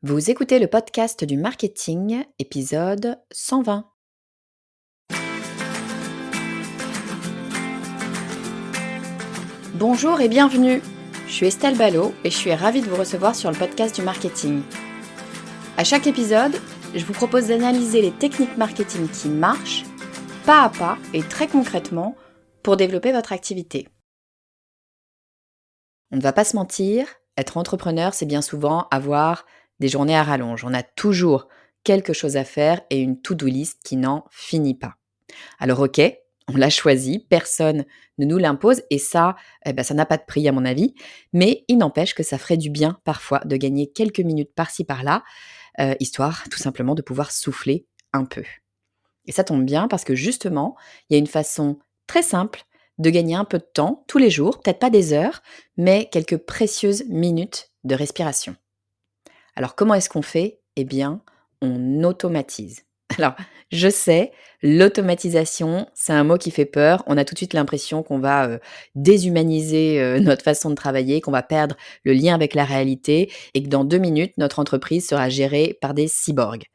Vous écoutez le podcast du marketing, épisode 120. Bonjour et bienvenue. Je suis Estelle Ballot et je suis ravie de vous recevoir sur le podcast du marketing. À chaque épisode, je vous propose d'analyser les techniques marketing qui marchent, pas à pas et très concrètement, pour développer votre activité. On ne va pas se mentir, être entrepreneur, c'est bien souvent avoir des journées à rallonge. On a toujours quelque chose à faire et une to-do list qui n'en finit pas. Alors OK, on l'a choisi, personne ne nous l'impose et ça, ça n'a pas de prix à mon avis, mais il n'empêche que ça ferait du bien parfois de gagner quelques minutes par-ci par-là, histoire tout simplement de pouvoir souffler un peu. Et ça tombe bien parce que justement, il y a une façon très simple de gagner un peu de temps tous les jours, peut-être pas des heures, mais quelques précieuses minutes de respiration. Alors comment est-ce qu'on fait? Eh bien, on automatise. Alors, je sais, l'automatisation, c'est un mot qui fait peur. On a tout de suite l'impression qu'on va déshumaniser notre façon de travailler, qu'on va perdre le lien avec la réalité et que dans 2 minutes, notre entreprise sera gérée par des cyborgs.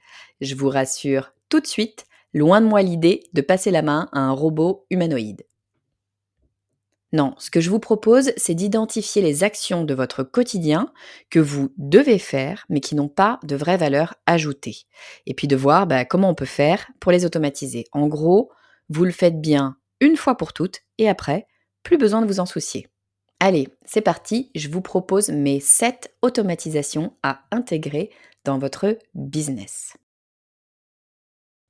Je vous rassure tout de suite, loin de moi l'idée de passer la main à un robot humanoïde. Non, ce que je vous propose, c'est d'identifier les actions de votre quotidien que vous devez faire, mais qui n'ont pas de vraie valeur ajoutée. Et puis de voir comment on peut faire pour les automatiser. En gros, vous le faites bien une fois pour toutes et après, plus besoin de vous en soucier. Allez, c'est parti, je vous propose mes 7 automatisations à intégrer dans votre business.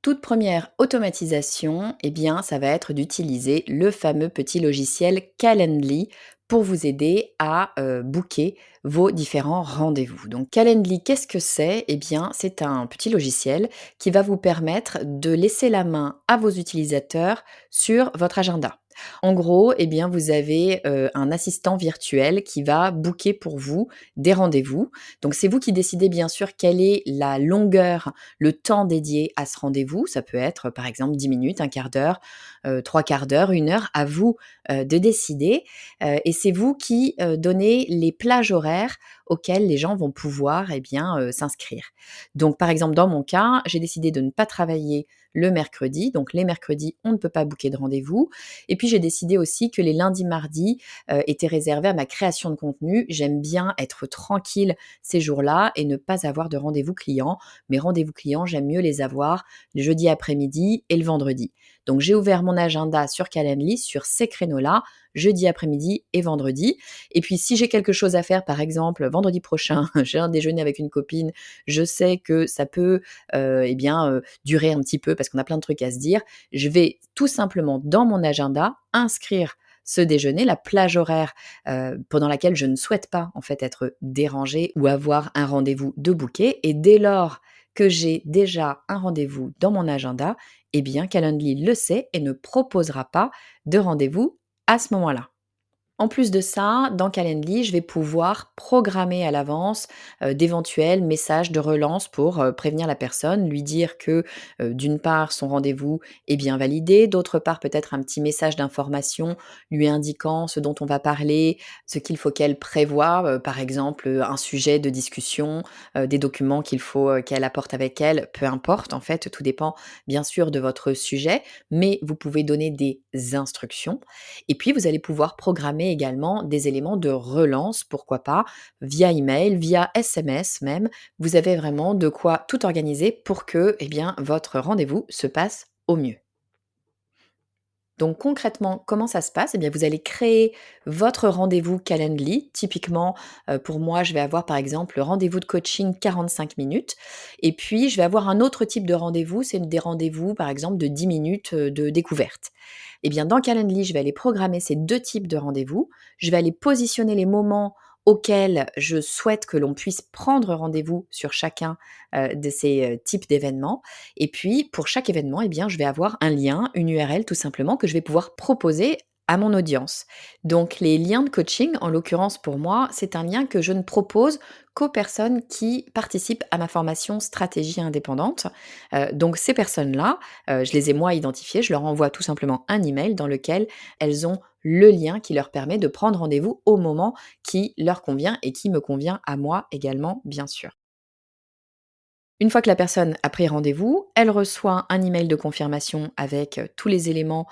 Toute première automatisation, eh bien, ça va être d'utiliser le fameux petit logiciel Calendly pour vous aider à booker vos différents rendez-vous. Donc Calendly, qu'est-ce que c'est? Eh bien, c'est un petit logiciel qui va vous permettre de laisser la main à vos utilisateurs sur votre agenda. En gros, eh bien, vous avez un assistant virtuel qui va booker pour vous des rendez-vous. Donc c'est vous qui décidez bien sûr quelle est la longueur, le temps dédié à ce rendez-vous. Ça peut être par exemple 10 minutes, un quart d'heure, 3/4 d'heure, 1 heure, à vous de décider. Et c'est vous qui donnez les plages horaires auxquelles les gens vont pouvoir s'inscrire. Donc par exemple dans mon cas, j'ai décidé de ne pas travailler le mercredi. Donc les mercredis, on ne peut pas booker de rendez-vous. Et puis j'ai décidé aussi que les lundis, mardis étaient réservés à ma création de contenu. J'aime bien être tranquille ces jours-là et ne pas avoir de rendez-vous clients. Mes rendez-vous clients, j'aime mieux les avoir le jeudi après-midi et le vendredi. Donc j'ai ouvert mon agenda sur Calendly sur ces créneaux-là, jeudi après-midi et vendredi. Et puis si j'ai quelque chose à faire, par exemple vendredi prochain, j'ai un déjeuner avec une copine, je sais que ça peut durer un petit peu parce qu'on a plein de trucs à se dire. Je vais tout simplement dans mon agenda inscrire ce déjeuner, la plage horaire pendant laquelle je ne souhaite pas en fait être dérangée ou avoir un rendez-vous de booké. Et dès lors que j'ai déjà un rendez-vous dans mon agenda, eh bien Calendly le sait et ne proposera pas de rendez-vous à ce moment-là. En plus de ça, dans Calendly, je vais pouvoir programmer à l'avance, d'éventuels messages de relance pour, prévenir la personne, lui dire que, d'une part, son rendez-vous est bien validé, d'autre part, peut-être un petit message d'information lui indiquant ce dont on va parler, ce qu'il faut qu'elle prévoie, par exemple, un sujet de discussion, des documents qu'il faut, qu'elle apporte avec elle, peu importe en fait, tout dépend bien sûr de votre sujet, mais vous pouvez donner des instructions et puis, vous allez pouvoir programmer également des éléments de relance, pourquoi pas, via email, via SMS même. Vous avez vraiment de quoi tout organiser pour que, votre rendez-vous se passe au mieux. Donc concrètement, comment ça se passe? Eh bien, vous allez créer votre rendez-vous Calendly. Typiquement, pour moi, je vais avoir par exemple le rendez-vous de coaching 45 minutes et puis je vais avoir un autre type de rendez-vous, c'est des rendez-vous par exemple de 10 minutes, de découverte. Eh bien, dans Calendly, je vais aller programmer ces 2 types de rendez-vous. Je vais aller positionner les moments auxquels je souhaite que l'on puisse prendre rendez-vous sur chacun, de ces, types d'événements et puis, pour chaque événement, eh bien, je vais avoir un lien, une URL tout simplement que je vais pouvoir proposer à mon audience. Donc les liens de coaching, en l'occurrence pour moi, c'est un lien que je ne propose qu'aux personnes qui participent à ma formation stratégie indépendante. Donc ces personnes-là, je les ai moi identifiées, je leur envoie tout simplement un email dans lequel elles ont le lien qui leur permet de prendre rendez-vous au moment qui leur convient et qui me convient à moi également, bien sûr. Une fois que la personne a pris rendez-vous, elle reçoit un email de confirmation avec, tous les éléments,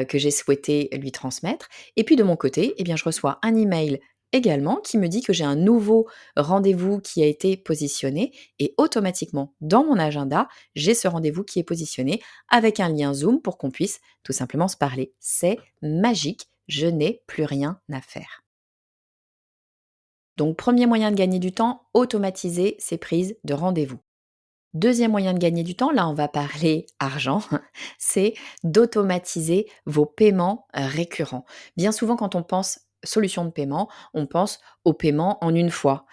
que j'ai souhaité lui transmettre et puis de mon côté, eh bien, je reçois un email également qui me dit que j'ai un nouveau rendez-vous qui a été positionné et automatiquement dans mon agenda, j'ai ce rendez-vous qui est positionné avec un lien Zoom pour qu'on puisse tout simplement se parler. C'est magique, je n'ai plus rien à faire. Donc premier moyen de gagner du temps, automatiser ces prises de rendez-vous. Deuxième moyen de gagner du temps, là on va parler argent, c'est d'automatiser vos paiements récurrents. Bien souvent quand on pense solution de paiement, on pense au paiement en une fois.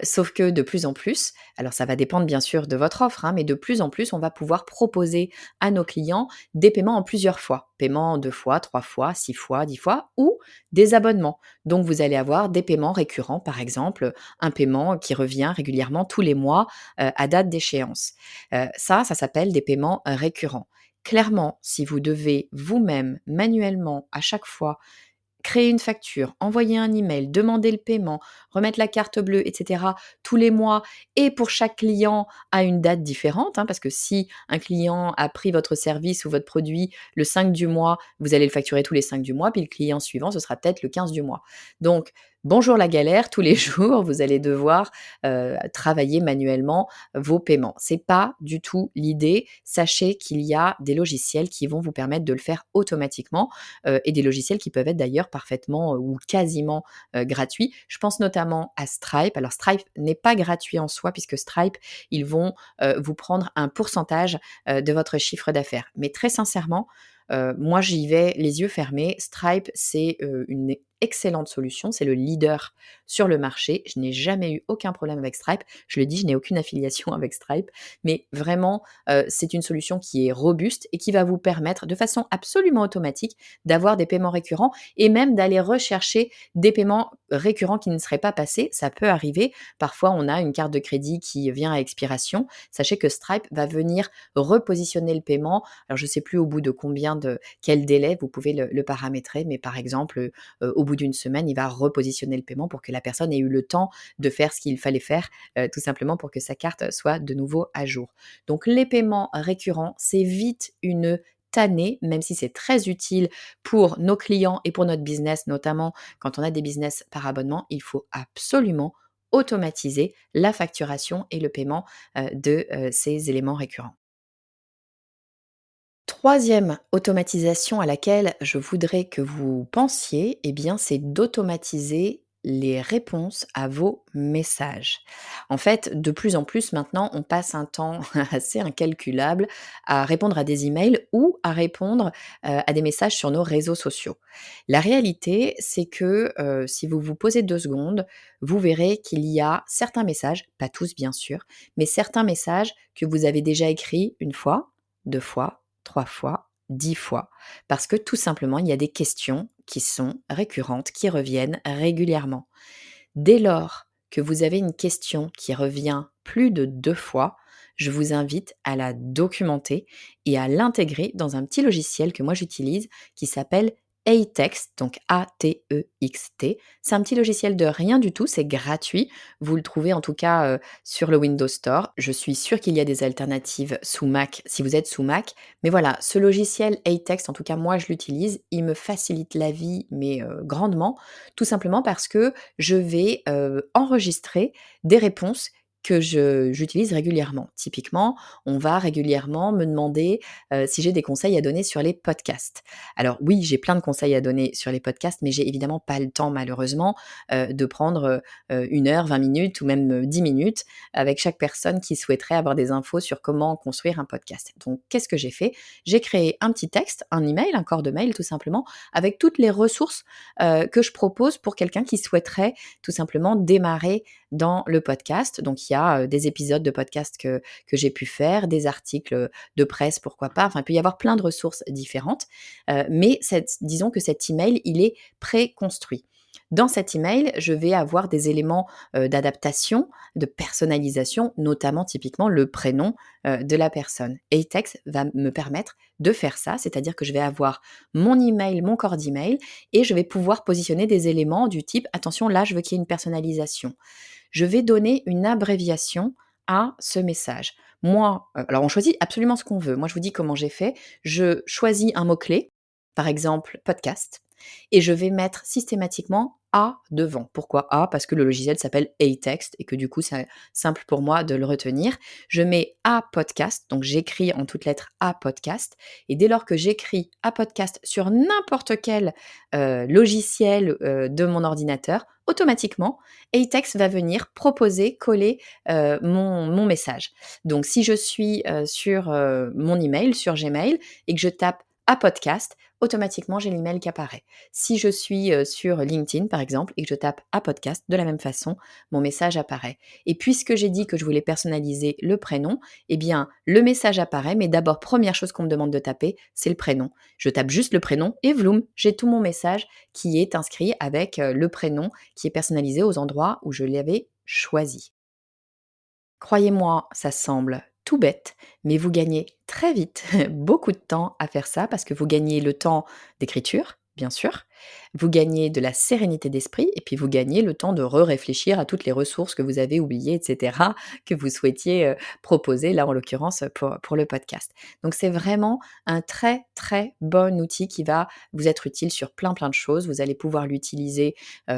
Sauf que de plus en plus, alors ça va dépendre bien sûr de votre offre, hein, mais de plus en plus on va pouvoir proposer à nos clients des paiements en plusieurs fois. Paiement en 2 fois, 3 fois, 6 fois, 10 fois ou des abonnements. Donc vous allez avoir des paiements récurrents, par exemple un paiement qui revient régulièrement tous les mois à date d'échéance. Ça s'appelle des paiements récurrents. Clairement, si vous devez vous-même, manuellement, à chaque fois, créer une facture, envoyer un email, demander le paiement, remettre la carte bleue, et cetera, tous les mois et pour chaque client à une date différente, hein, parce que si un client a pris votre service ou votre produit le 5 du mois, vous allez le facturer tous les 5 du mois, puis le client suivant, ce sera peut-être le 15 du mois. Donc, bonjour la galère, tous les jours, vous allez devoir, travailler manuellement vos paiements. C'est pas du tout l'idée. Sachez qu'il y a des logiciels qui vont vous permettre de le faire automatiquement et des logiciels qui peuvent être d'ailleurs parfaitement ou quasiment gratuits. Je pense notamment à Stripe. Alors Stripe n'est pas gratuit en soi puisque Stripe, ils vont vous prendre un pourcentage de votre chiffre d'affaires. Mais très sincèrement, moi j'y vais les yeux fermés. Stripe, c'est une excellente solution. C'est le leader sur le marché. Je n'ai jamais eu aucun problème avec Stripe. Je le dis, je n'ai aucune affiliation avec Stripe. Mais vraiment, c'est une solution qui est robuste et qui va vous permettre de façon absolument automatique d'avoir des paiements récurrents et même d'aller rechercher des paiements récurrents qui ne seraient pas passés. Ça peut arriver. Parfois, on a une carte de crédit qui vient à expiration. Sachez que Stripe va venir repositionner le paiement. Alors, je ne sais plus au bout de quel délai vous pouvez le paramétrer, mais par exemple, au bout d'une semaine, il va repositionner le paiement pour que la personne ait eu le temps de faire ce qu'il fallait faire, tout simplement pour que sa carte soit de nouveau à jour. Donc les paiements récurrents, c'est vite une tannée, même si c'est très utile pour nos clients et pour notre business, notamment quand on a des business par abonnement, il faut absolument automatiser la facturation et le paiement de ces éléments récurrents. Troisième automatisation à laquelle je voudrais que vous pensiez, eh bien, c'est d'automatiser les réponses à vos messages. En fait, de plus en plus maintenant, on passe un temps assez incalculable à répondre à des emails ou à répondre à des messages sur nos réseaux sociaux. La réalité, c'est que si vous vous posez 2 secondes, vous verrez qu'il y a certains messages, pas tous bien sûr, mais certains messages que vous avez déjà écrits une fois, 2 fois, 3 fois, 10 fois. Parce que tout simplement, il y a des questions qui sont récurrentes, qui reviennent régulièrement. Dès lors que vous avez une question qui revient plus de 2 fois, je vous invite à la documenter et à l'intégrer dans un petit logiciel que moi j'utilise qui s'appelle Atext, donc Atext. C'est un petit logiciel de rien du tout, c'est gratuit. Vous le trouvez en tout cas sur le Windows Store. Je suis sûre qu'il y a des alternatives sous Mac si vous êtes sous Mac. Mais voilà, ce logiciel Atext, en tout cas moi je l'utilise, il me facilite la vie, mais grandement, tout simplement parce que je vais enregistrer des réponses que j'utilise régulièrement. Typiquement, on va régulièrement me demander si j'ai des conseils à donner sur les podcasts. Alors oui, j'ai plein de conseils à donner sur les podcasts, mais j'ai évidemment pas le temps malheureusement de prendre 1 heure, 20 minutes ou même 10 minutes avec chaque personne qui souhaiterait avoir des infos sur comment construire un podcast. Donc qu'est-ce que j'ai fait? J'ai créé un petit texte, un email, un corps de mail tout simplement, avec toutes les ressources que je propose pour quelqu'un qui souhaiterait tout simplement démarrer dans le podcast. Donc il y a des épisodes de podcast que j'ai pu faire, des articles de presse, pourquoi pas. Enfin, il peut y avoir plein de ressources différentes. Mais disons que cet email, il est préconstruit. Dans cet email, je vais avoir des éléments d'adaptation, de personnalisation, notamment typiquement le prénom de la personne. Atex va me permettre de faire ça, c'est-à-dire que je vais avoir mon email, mon corps d'email, et je vais pouvoir positionner des éléments du type attention, là, je veux qu'il y ait une personnalisation. Je vais donner une abréviation à ce message. Moi, alors on choisit absolument ce qu'on veut. Moi, je vous dis comment j'ai fait. Je choisis un mot-clé, par exemple podcast, et je vais mettre systématiquement A devant. Pourquoi A? Parce que le logiciel s'appelle A-Text et que du coup, c'est simple pour moi de le retenir. Je mets A podcast, donc j'écris en toutes lettres A podcast, et dès lors que j'écris A podcast sur n'importe quel logiciel de mon ordinateur, automatiquement, A-Text va venir proposer, coller mon message. Donc, si je suis sur mon email, sur Gmail, et que je tape à podcast, automatiquement, j'ai l'email qui apparaît. Si je suis sur LinkedIn, par exemple, et que je tape à podcast, de la même façon, mon message apparaît. Et puisque j'ai dit que je voulais personnaliser le prénom, eh bien, le message apparaît, mais d'abord, première chose qu'on me demande de taper, c'est le prénom. Je tape juste le prénom et vloum, j'ai tout mon message qui est inscrit avec le prénom qui est personnalisé aux endroits où je l'avais choisi. Croyez-moi, ça semble tout bête, mais vous gagnez très vite beaucoup de temps à faire ça parce que vous gagnez le temps d'écriture, bien sûr, vous gagnez de la sérénité d'esprit et puis vous gagnez le temps de réfléchir à toutes les ressources que vous avez oubliées, etc., que vous souhaitiez proposer, là en l'occurrence pour le podcast. Donc c'est vraiment un très très bon outil qui va vous être utile sur plein de choses. Vous allez pouvoir l'utiliser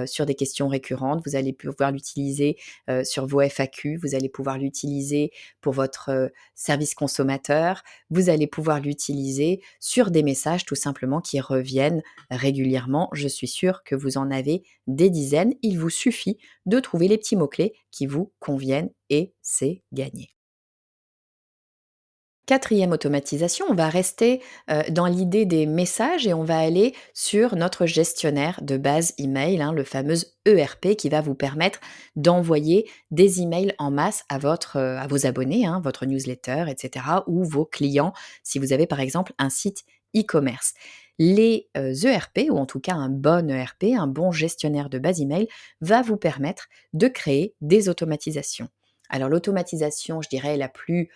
sur des questions récurrentes, vous allez pouvoir l'utiliser sur vos FAQ, vous allez pouvoir l'utiliser pour votre service consommateur, vous allez pouvoir l'utiliser sur des messages tout simplement qui reviennent régulièrement. Je suis sûre que vous en avez des dizaines. Il vous suffit de trouver les petits mots-clés qui vous conviennent et c'est gagné. Quatrième automatisation, on va rester dans l'idée des messages et on va aller sur notre gestionnaire de base email, le fameux ERP qui va vous permettre d'envoyer des emails en masse à vos abonnés, votre newsletter, etc., ou vos clients, si vous avez par exemple un site e-commerce. Les ERP, ou en tout cas un bon ERP, un bon gestionnaire de base email, va vous permettre de créer des automatisations. Alors l'automatisation, je dirais la plus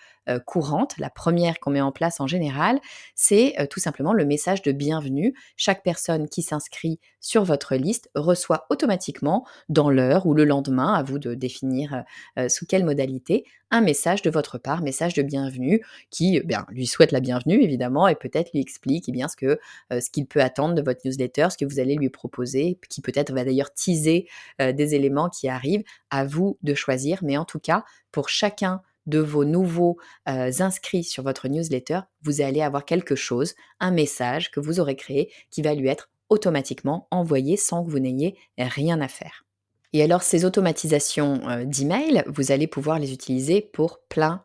courante, la première qu'on met en place en général, c'est tout simplement le message de bienvenue. Chaque personne qui s'inscrit sur votre liste reçoit automatiquement, dans l'heure ou le lendemain, à vous de définir sous quelle modalité, un message de votre part, message de bienvenue, qui lui souhaite la bienvenue évidemment et peut-être lui explique ce qu'il peut attendre de votre newsletter, ce que vous allez lui proposer, qui peut-être va d'ailleurs teaser des éléments qui arrivent. À vous de choisir, mais en tout cas, pour chacun de vos nouveaux inscrits sur votre newsletter, vous allez avoir quelque chose, un message que vous aurez créé qui va lui être automatiquement envoyé sans que vous n'ayez rien à faire. Et alors ces automatisations, d'emails, vous allez pouvoir les utiliser pour plein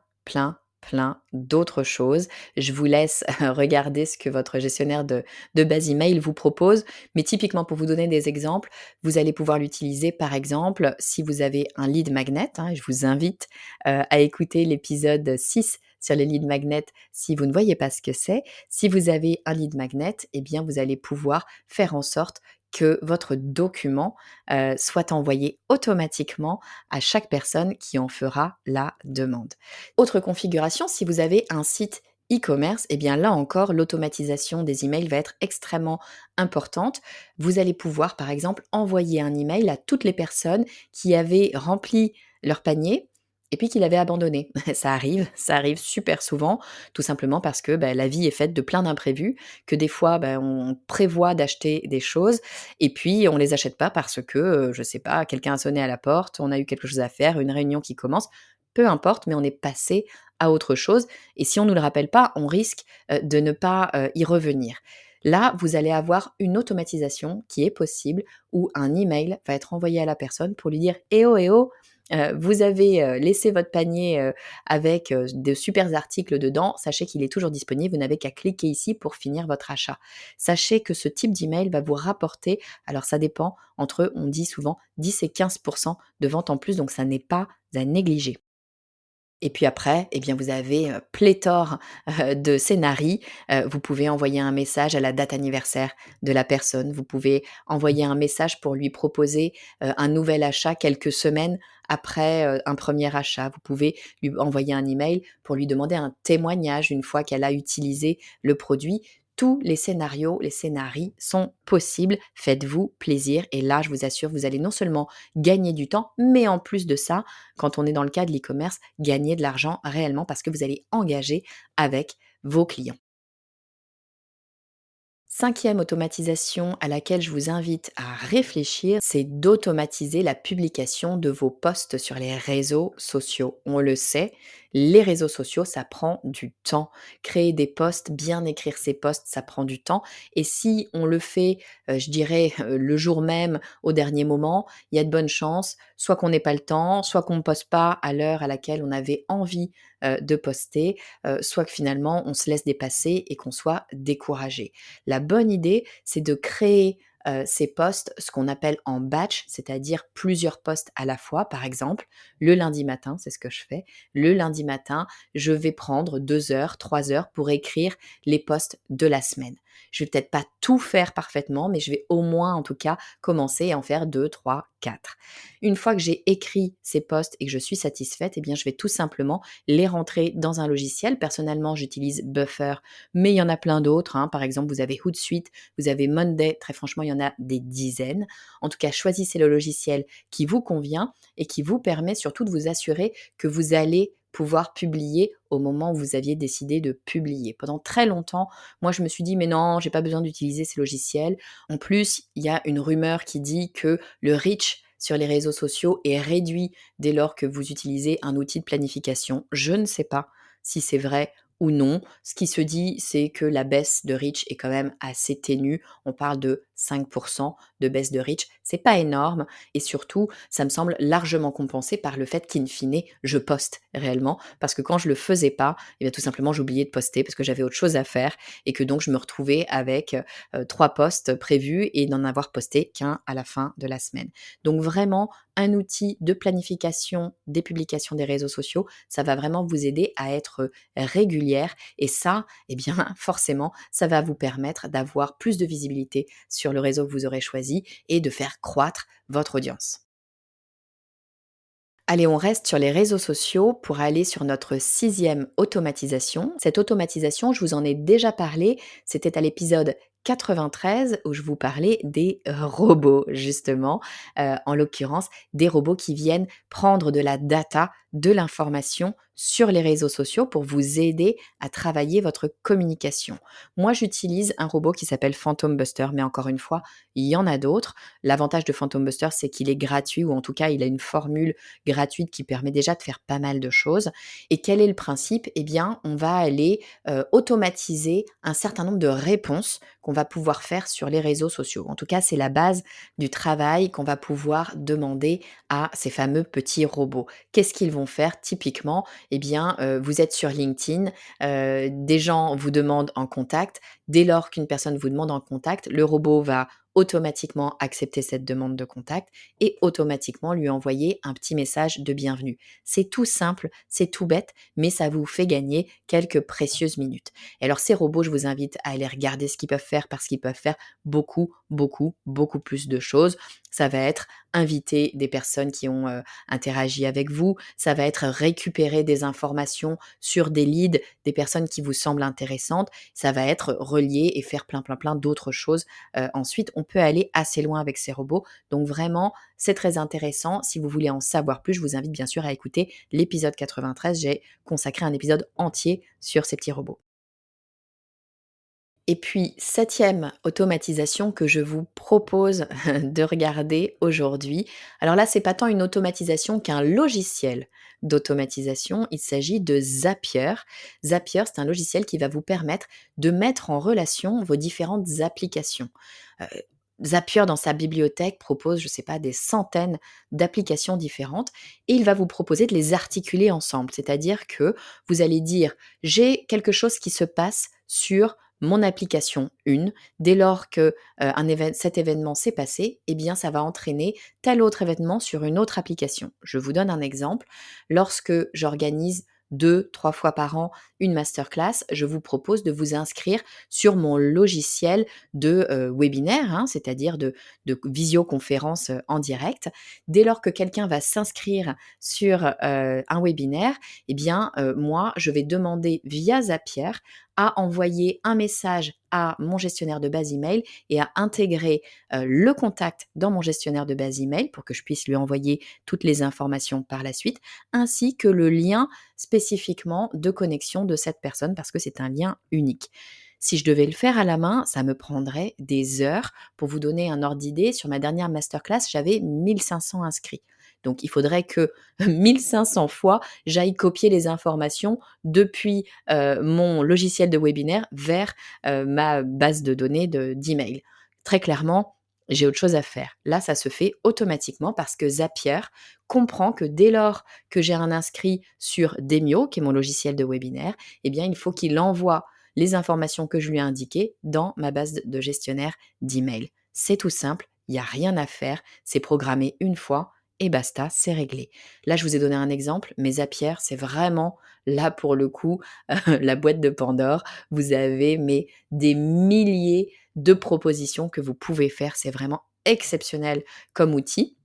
d'autres choses. Je vous laisse regarder ce que votre gestionnaire de base email vous propose, mais typiquement pour vous donner des exemples, vous allez pouvoir l'utiliser par exemple si vous avez un lead magnet, et je vous invite, à écouter l'épisode 6 sur les lead magnets si vous ne voyez pas ce que c'est. Si vous avez un lead magnet, eh bien vous allez pouvoir faire en sorte que votre document soit envoyé automatiquement à chaque personne qui en fera la demande. Autre configuration, si vous avez un site e-commerce, eh bien là encore, l'automatisation des emails va être extrêmement importante. Vous allez pouvoir, par exemple, envoyer un email à toutes les personnes qui avaient rempli leur panier et puis qui l'avaient abandonné. Ça arrive super souvent, tout simplement parce que la vie est faite de plein d'imprévus, que des fois on prévoit d'acheter des choses et puis on les achète pas parce que, je sais pas, quelqu'un a sonné à la porte, on a eu quelque chose à faire, une réunion qui commence, peu importe, mais on est passé à autre chose et si on nous le rappelle pas, on risque, de ne pas, y revenir. Là, vous allez avoir une automatisation qui est possible où un email va être envoyé à la personne pour lui dire: eh oh, vous avez, laissé votre panier, avec, de supers articles dedans, sachez qu'il est toujours disponible, vous n'avez qu'à cliquer ici pour finir votre achat». Sachez que ce type d'email va vous rapporter, alors ça dépend, on dit souvent 10 et 15% de ventes en plus, donc ça n'est pas à négliger. Et puis après, eh bien, vous avez, pléthore, de scénarii. Vous pouvez envoyer un message à la date anniversaire de la personne. Vous pouvez envoyer un message pour lui proposer, un nouvel achat quelques semaines après, un premier achat. Vous pouvez lui envoyer un email pour lui demander un témoignage une fois qu'elle a utilisé le produit. tous les scénarios sont possibles. Faites-vous plaisir et là, je vous assure, vous allez non seulement gagner du temps, mais en plus de ça, quand on est dans le cas de l'e-commerce, gagner de l'argent réellement parce que vous allez engager avec vos clients. Cinquième automatisation à laquelle je vous invite à réfléchir, c'est d'automatiser la publication de vos posts sur les réseaux sociaux. On le sait, les réseaux sociaux, ça prend du temps. Créer des posts, bien écrire ses posts, ça prend du temps. Et si on le fait, je dirais, le jour même, au dernier moment, il y a de bonnes chances, soit qu'on n'ait pas le temps, soit qu'on ne poste pas à l'heure à laquelle on avait envie de poster, soit que finalement on se laisse dépasser et qu'on soit découragé. La bonne idée, c'est de créer, ces posts, ce qu'on appelle en batch, c'est-à-dire plusieurs posts à la fois. Par exemple, le lundi matin, c'est ce que je fais. Le lundi matin, je vais prendre 2 heures, 3 heures pour écrire les posts de la semaine. Je vais peut-être pas tout faire parfaitement, mais je vais au moins, en tout cas, commencer à en faire 2, 3, 4. Une fois que j'ai écrit ces posts et que je suis satisfaite, eh bien, je vais tout simplement les rentrer dans un logiciel. Personnellement, j'utilise Buffer, mais il y en a plein d'autres, hein. Par exemple, vous avez Hootsuite, vous avez Monday. Très franchement, il y en a des dizaines. En tout cas, choisissez le logiciel qui vous convient et qui vous permet surtout de vous assurer que vous allez pouvoir publier au moment où vous aviez décidé de publier. Pendant très longtemps, moi, je me suis dit: «Mais non, j'ai pas besoin d'utiliser ces logiciels». En plus, il y a une rumeur qui dit que le reach sur les réseaux sociaux est réduit dès lors que vous utilisez un outil de planification. Je ne sais pas si c'est vrai ou non. Ce qui se dit, c'est que la baisse de reach est quand même assez ténue. On parle de 5 de baisse de reach. C'est pas énorme et surtout, ça me semble largement compensé par le fait qu'in fine, je poste réellement parce que quand je le faisais pas, et bien tout simplement, j'oubliais de poster parce que j'avais autre chose à faire et que donc je me retrouvais avec 3 posts prévus et n'en avoir posté qu'un à la fin de la semaine. Donc vraiment, un outil de planification des publications des réseaux sociaux, ça va vraiment vous aider à être régulière et ça, eh bien, forcément, ça va vous permettre d'avoir plus de visibilité sur le réseau que vous aurez choisi et de faire croître votre audience. Allez, on reste sur les réseaux sociaux pour aller sur notre sixième automatisation. Cette automatisation, je vous en ai déjà parlé, c'était à l'épisode 93 où je vous parlais des robots, justement, en l'occurrence des robots qui viennent prendre de la data, de l'information sur les réseaux sociaux pour vous aider à travailler votre communication. Moi, j'utilise un robot qui s'appelle Phantom Buster, mais encore une fois, il y en a d'autres. L'avantage de Phantom Buster, c'est qu'il est gratuit ou en tout cas, il a une formule gratuite qui permet déjà de faire pas mal de choses. Et quel est le principe? Eh bien, on va aller automatiser un certain nombre de réponses qu'on va pouvoir faire sur les réseaux sociaux. En tout cas, c'est la base du travail qu'on va pouvoir demander à ces fameux petits robots. Qu'est-ce qu'ils vont faire typiquement? Eh bien, vous êtes sur LinkedIn, des gens vous demandent en contact. Dès lors qu'une personne vous demande en contact, le robot va automatiquement accepter cette demande de contact et automatiquement lui envoyer un petit message de bienvenue. C'est tout simple, c'est tout bête, mais ça vous fait gagner quelques précieuses minutes. Et alors ces robots, je vous invite à aller regarder ce qu'ils peuvent faire parce qu'ils peuvent faire beaucoup, beaucoup, beaucoup plus de choses. Ça va être inviter des personnes qui ont interagi avec vous, ça va être récupérer des informations sur des leads, des personnes qui vous semblent intéressantes, ça va être relier et faire plein, plein, plein d'autres choses. Ensuite, on peut aller assez loin avec ces robots. Donc vraiment, c'est très intéressant. Si vous voulez en savoir plus, je vous invite bien sûr à écouter l'épisode 93. J'ai consacré un épisode entier sur ces petits robots. Et puis, septième automatisation que je vous propose de regarder aujourd'hui. Alors là, c'est pas tant une automatisation qu'un logiciel d'automatisation. Il s'agit de Zapier. Zapier, c'est un logiciel qui va vous permettre de mettre en relation vos différentes applications. Heu, Zapier, dans sa bibliothèque, propose, je ne sais pas, des centaines d'applications différentes et il va vous proposer de les articuler ensemble. C'est-à-dire que vous allez dire: «J'ai quelque chose qui se passe sur mon application 1, dès lors que, cet événement s'est passé, eh bien ça va entraîner tel autre événement sur une autre application. Je vous donne un exemple. Lorsque j'organise 2, 3 fois par an une masterclass, je vous propose de vous inscrire sur mon logiciel de, webinaire, hein, c'est-à-dire de visioconférence, en direct. Dès lors que quelqu'un va s'inscrire sur, un webinaire, eh bien, moi, je vais demander via Zapier à envoyer un message à mon gestionnaire de base email et à intégrer le contact dans mon gestionnaire de base email pour que je puisse lui envoyer toutes les informations par la suite, ainsi que le lien spécifiquement de connexion de cette personne parce que c'est un lien unique. Si je devais le faire à la main, ça me prendrait des heures. Pour vous donner un ordre d'idée, sur ma dernière masterclass, j'avais 1500 inscrits. Donc, il faudrait que 1500 fois, j'aille copier les informations depuis mon logiciel de webinaire vers ma base de données d'email. Très clairement, j'ai autre chose à faire. Là, ça se fait automatiquement parce que Zapier comprend que dès lors que j'ai un inscrit sur Demio, qui est mon logiciel de webinaire, eh bien, il faut qu'il envoie les informations que je lui ai indiquées dans ma base de gestionnaire d'email. C'est tout simple, il n'y a rien à faire, c'est programmé une fois et basta, c'est réglé. Là, je vous ai donné un exemple, mais Zapier, c'est vraiment, là pour le coup, la boîte de Pandore. Vous avez des milliers de propositions que vous pouvez faire. C'est vraiment exceptionnel comme outil.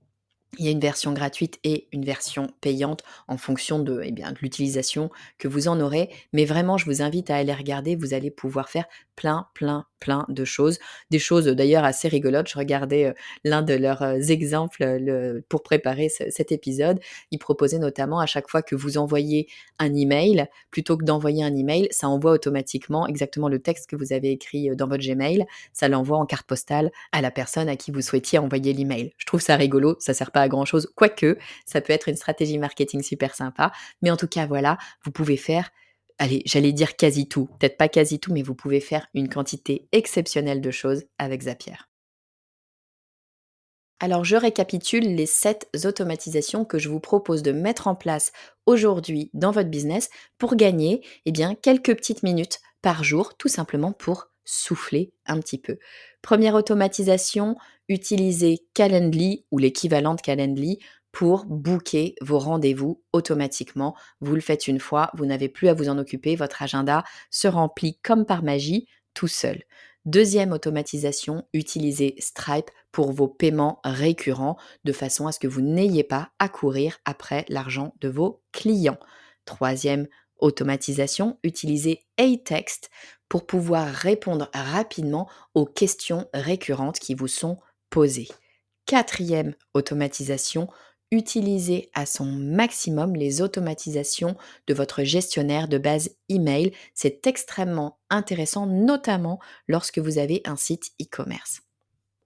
Il y a une version gratuite et une version payante en fonction de l'utilisation que vous en aurez. Mais vraiment, je vous invite à aller regarder. Vous allez pouvoir faire plein, plein, plein de choses. Des choses d'ailleurs assez rigolotes. Je regardais l'un de leurs exemples pour préparer cet épisode. Il proposait notamment à chaque fois que vous envoyez un email, plutôt que d'envoyer un email, ça envoie automatiquement exactement le texte que vous avez écrit dans votre Gmail. Ça l'envoie en carte postale à la personne à qui vous souhaitiez envoyer l'email. Je trouve ça rigolo, ça sert pas à grand chose, quoique ça peut être une stratégie marketing super sympa. Mais en tout cas, voilà, vous pouvez faire, allez, j'allais dire quasi tout, peut-être pas quasi tout, mais vous pouvez faire une quantité exceptionnelle de choses avec Zapier. Alors, je récapitule les 7 automatisations que je vous propose de mettre en place aujourd'hui dans votre business pour gagner quelques petites minutes par jour, tout simplement pour souffler un petit peu. Première automatisation, utilisez Calendly ou l'équivalent de Calendly pour booker vos rendez-vous automatiquement. Vous le faites une fois, vous n'avez plus à vous en occuper, votre agenda se remplit comme par magie tout seul. Deuxième automatisation, utilisez Stripe pour vos paiements récurrents de façon à ce que vous n'ayez pas à courir après l'argent de vos clients. Troisième automatisation, utilisez Atext pour pouvoir répondre rapidement aux questions récurrentes qui vous sont posées. Quatrième automatisation, utilisez à son maximum les automatisations de votre gestionnaire de base email. C'est extrêmement intéressant, notamment lorsque vous avez un site e-commerce.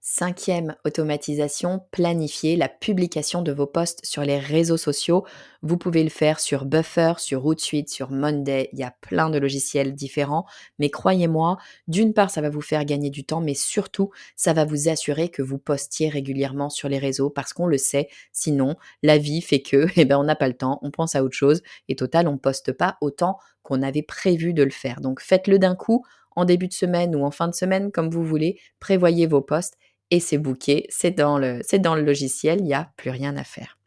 Cinquième automatisation, planifier la publication de vos posts sur les réseaux sociaux. Vous pouvez le faire sur Buffer, sur Hootsuite, sur Monday. Il y a plein de logiciels différents. Mais croyez-moi, d'une part, ça va vous faire gagner du temps, mais surtout, ça va vous assurer que vous postiez régulièrement sur les réseaux parce qu'on le sait. Sinon, la vie fait que, on n'a pas le temps, on pense à autre chose. Et total, on ne poste pas autant qu'on avait prévu de le faire. Donc, faites-le d'un coup, en début de semaine ou en fin de semaine, comme vous voulez. Prévoyez vos posts et c'est booké, c'est dans le logiciel, il n'y a plus rien à faire.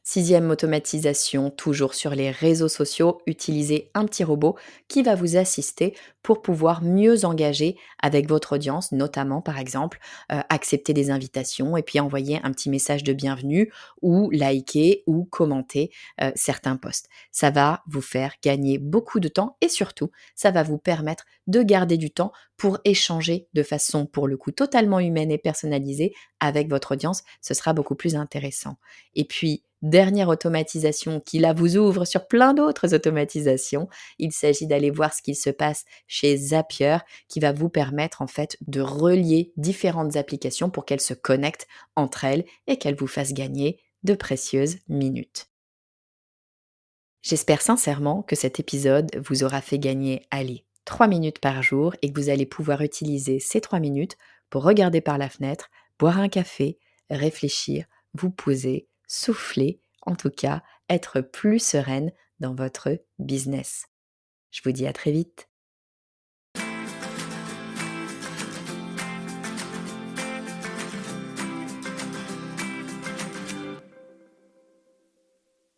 Sixième automatisation, toujours sur les réseaux sociaux, utilisez un petit robot qui va vous assister pour pouvoir mieux engager avec votre audience, notamment par exemple accepter des invitations et puis envoyer un petit message de bienvenue ou liker ou commenter certains posts. Ça va vous faire gagner beaucoup de temps et surtout, ça va vous permettre de garder du temps pour échanger de façon pour le coup totalement humaine et personnalisée avec votre audience. Ce sera beaucoup plus intéressant. Et puis, dernière automatisation qui là vous ouvre sur plein d'autres automatisations, il s'agit d'aller voir ce qu'il se passe chez Zapier qui va vous permettre en fait de relier différentes applications pour qu'elles se connectent entre elles et qu'elles vous fassent gagner de précieuses minutes. J'espère sincèrement que cet épisode vous aura fait gagner, allez, 3 minutes par jour et que vous allez pouvoir utiliser ces 3 minutes pour regarder par la fenêtre, boire un café, réfléchir, vous poser, souffler, en tout cas, être plus sereine dans votre business. Je vous dis à très vite.